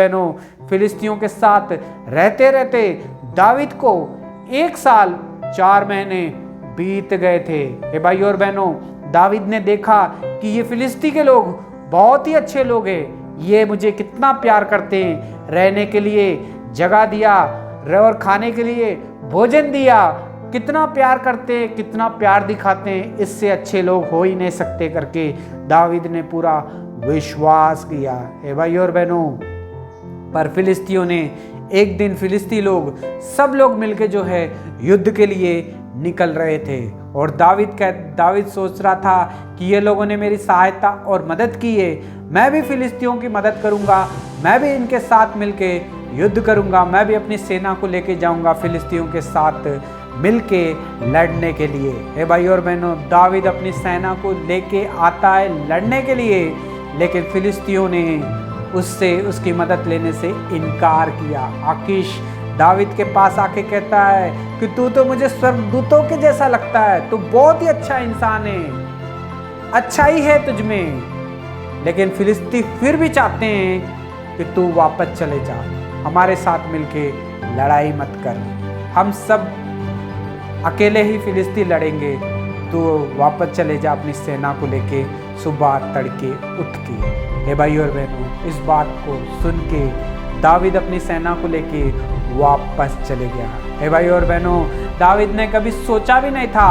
बहनों, फिलिस्तियों के साथ रहते रहते दावीद को 1 साल 4 महीने बीत गए थे। हे भाइयों और बहनों, दावीद ने देखा कि ये फिलिस्ती के लोग बहुत ही अच्छे लोग हैं, ये मुझे कितना प्यार करते हैं, रहने के लिए जगह दिया और खाने के लिए भोजन दिया, कितना प्यार करते हैं, कितना प्यार दिखाते हैं, इससे अच्छे लोग हो ही नहीं सकते करके दावीद ने पूरा विश्वास किया। हे भाइयों और बहनों, पर फिलिस्तियों ने एक दिन फिलिस्ती लोग सब लोग मिलके जो है युद्ध के लिए निकल रहे थे और दावीद सोच रहा था कि ये लोगों ने मेरी सहायता और मदद की है, मैं भी फिलिस्तियों की मदद करूंगा, मैं भी इनके साथ मिलके युद्ध करूंगा, मैं भी अपनी सेना को लेके जाऊंगा फिलिस्तियों के साथ मिलके लड़ने के लिए। हे भाइयों और बहनों, दावीद अपनी सेना को लेके आता है लड़ने के लिए, लेकिन फिलिस्तियों ने उसकी मदद लेने से इनकार किया। आकीश दावीद के पास आके कहता है कि तू तो मुझे स्वर्गदूतों के जैसा लगता है, तू बहुत ही अच्छा इंसान है, अच्छा ही है तुझ में, लेकिन फिलिस्ती फिर भी चाहते हैं कि तू वापस चले जा, हमारे साथ मिलके लड़ाई मत कर, हम सब अकेले ही फिलिस्ती लड़ेंगे, तू वापस चले जा अपनी सेना को लेके सुबह तड़के उठ के। हे भाइयों और बहनों, इस बात को सुन के दावीद अपनी सेना को लेके वापस चले गया। हे भाइयों और बहनों, दावीद ने कभी सोचा भी नहीं था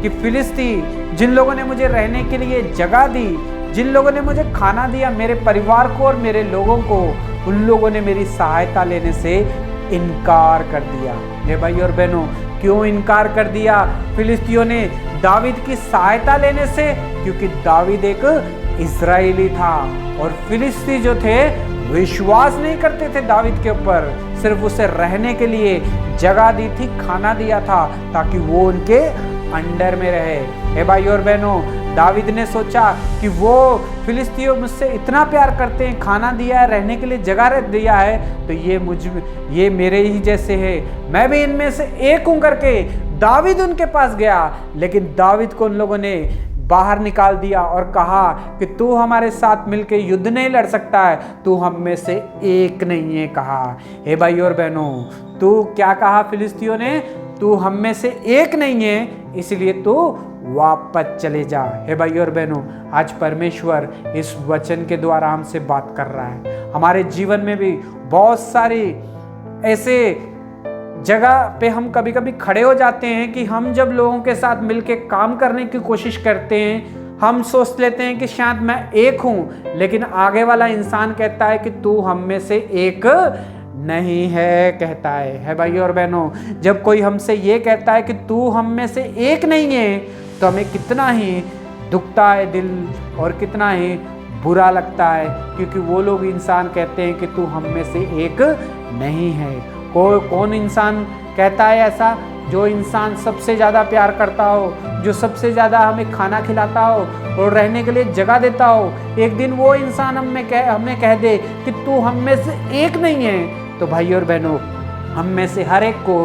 कि फिलिस्ती जिन लोगों ने मुझे रहने के लिए जगह दी, जिन लोगों ने मुझे खाना दिया, मेरे परिवार को और मेरे लोगों को, उन लोगों ने मेरी सहायता लेने से इनकार कर दिया। हे भाइयों और बहनों, क्यों इनकार कर दिया फिलिस्तियों ने दावीद की सहायता लेने से? क्योंकि दावीद एक इजरायली था और फिलिस्ती जो थे विश्वास नहीं करते थे दावीद के ऊपर, सिर्फ उसे रहने के लिए जगह दी थी, खाना दिया था ताकि वो उनके अंडर में रहे। हे भाइयों और बहनों, दावीद ने सोचा कि वो फिलिस्तियों मुझसे इतना प्यार करते हैं, खाना दिया है, रहने के लिए जगह दिया है, तो ये मेरे ही जैसे है, मैं भी इनमें से एक हूं करके दावीद उनके पास गया। लेकिन दावीद को उन लोगों ने बाहर निकाल दिया और कहा कि तू हमारे साथ मिलकर युद्ध नहीं लड़ सकता है, तू हम में से एक नहीं है कहा। हे भाइयों और बहनों, तू क्या कहा फिलिस्तियों ने? तू हम में से एक नहीं है, इसलिए तू वापस चले जा। हे भाइयों और बहनों, आज परमेश्वर इस वचन के द्वारा हमसे बात कर रहा है। हमारे जीवन में भी बहुत सारी ऐसे जगह पे हम कभी कभी खड़े हो जाते हैं कि हम जब लोगों के साथ मिलके काम करने की कोशिश करते हैं, हम सोच लेते हैं कि शायद मैं एक हूं, लेकिन आगे वाला इंसान कहता है कि तू हम में से एक नहीं है कहता है भाइयों और बहनों, जब कोई हमसे ये कहता है कि तू हम में से एक नहीं है, तो हमें कितना ही दुखता है दिल और कितना ही बुरा लगता है, क्योंकि वो लोग इंसान कहते हैं कि तू हम में से एक नहीं है। कौन इंसान कहता है ऐसा? जो इंसान सबसे ज़्यादा प्यार करता हो, जो सबसे ज़्यादा हमें खाना खिलाता हो और रहने के लिए जगह देता हो, एक दिन वो इंसान हमें कह दे कि तू हम में से एक नहीं है, तो भाइयों और बहनों, हम में से हर एक को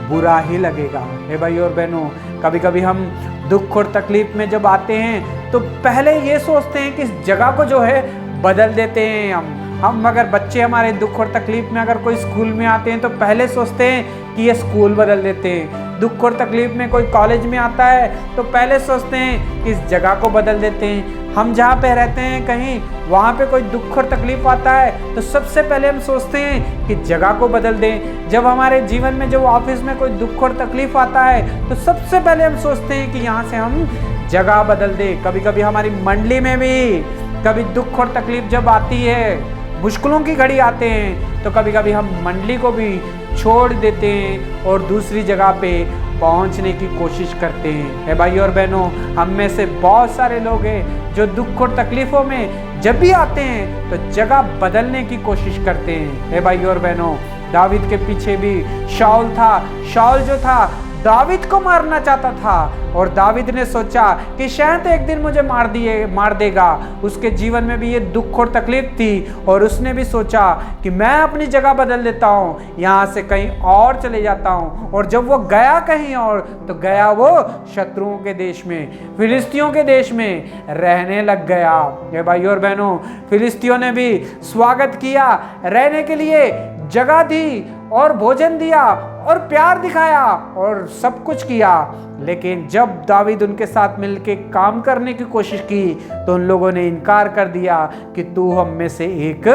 बुरा ही लगेगा। हे भाइयों और बहनों, कभी कभी हम दुख और तकलीफ में जब आते हैं तो पहले ये सोचते हैं कि इस जगह को जो है बदल देते हैं हम अगर बच्चे हमारे दुख और तकलीफ में अगर कोई स्कूल में आते हैं तो पहले सोचते हैं कि ये स्कूल बदल देते हैं। दुख और तकलीफ में कोई कॉलेज में आता है तो पहले सोचते हैं कि इस जगह को बदल देते हैं। हम जहाँ पे रहते हैं कहीं, वहाँ पे कोई दुख और तकलीफ आता है तो सबसे पहले हम सोचते हैं कि जगह को बदल दें। जब हमारे जीवन में जब ऑफिस में कोई दुख और तकलीफ आता है तो सबसे पहले हम सोचते हैं कि यहाँ से हम जगह बदल दें। कभी कभी हमारी मंडली में भी कभी दुख और तकलीफ जब आती है, मुश्किलों की घड़ी आते हैं, तो कभी कभी हम मंडली को भी छोड़ देते हैं और दूसरी जगह पे पहुंचने की कोशिश करते हैं। हे भाइयों और बहनों, हम में से बहुत सारे लोग हैं जो दुख और तकलीफों में जब भी आते हैं तो जगह बदलने की कोशिश करते हैं। हे भाइयों और बहनों, दावीद के पीछे भी शाऊल था। शाऊल जो था दावीद को मारना चाहता था और दावीद ने सोचा कि शायद एक दिन मुझे मार देगा। उसके जीवन में भी ये दुख और तकलीफ थी और उसने भी सोचा कि मैं अपनी जगह बदल देता हूँ, यहाँ से कहीं और चले जाता हूँ। और जब वो गया कहीं और, तो गया वो शत्रुओं के देश में, फिलिस्तियों के देश में रहने लग गया। ये भाइयों और बहनों, फिलिस्तियों ने भी स्वागत किया, रहने के लिए जगह दी और भोजन दिया और प्यार दिखाया और सब कुछ किया। लेकिन जब दावीद उनके साथ मिलकर काम करने की कोशिश की तो उन लोगों ने इनकार कर दिया कि तू हम में से एक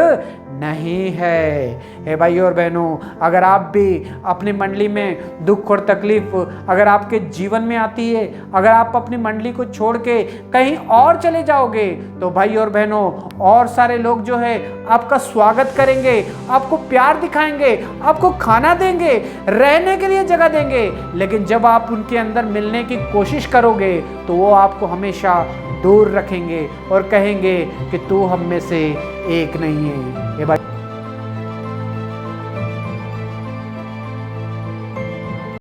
नहीं है। हे भाइयों और बहनों, अगर आप भी अपनी मंडली में दुख और तकलीफ अगर आपके जीवन में आती है, अगर आप अपनी मंडली को छोड़ के कहीं और चले जाओगे, तो भाइयों और बहनों, और सारे लोग जो है आपका स्वागत करेंगे, आपको प्यार दिखाएंगे, आपको खाना देंगे, रहने के लिए जगह देंगे। लेकिन जब आप उनके अंदर मिलने की कोशिश करोगे तो वो आपको हमेशा दूर रखेंगे और कहेंगे कि तू हम में से एक नहीं है। ये भाई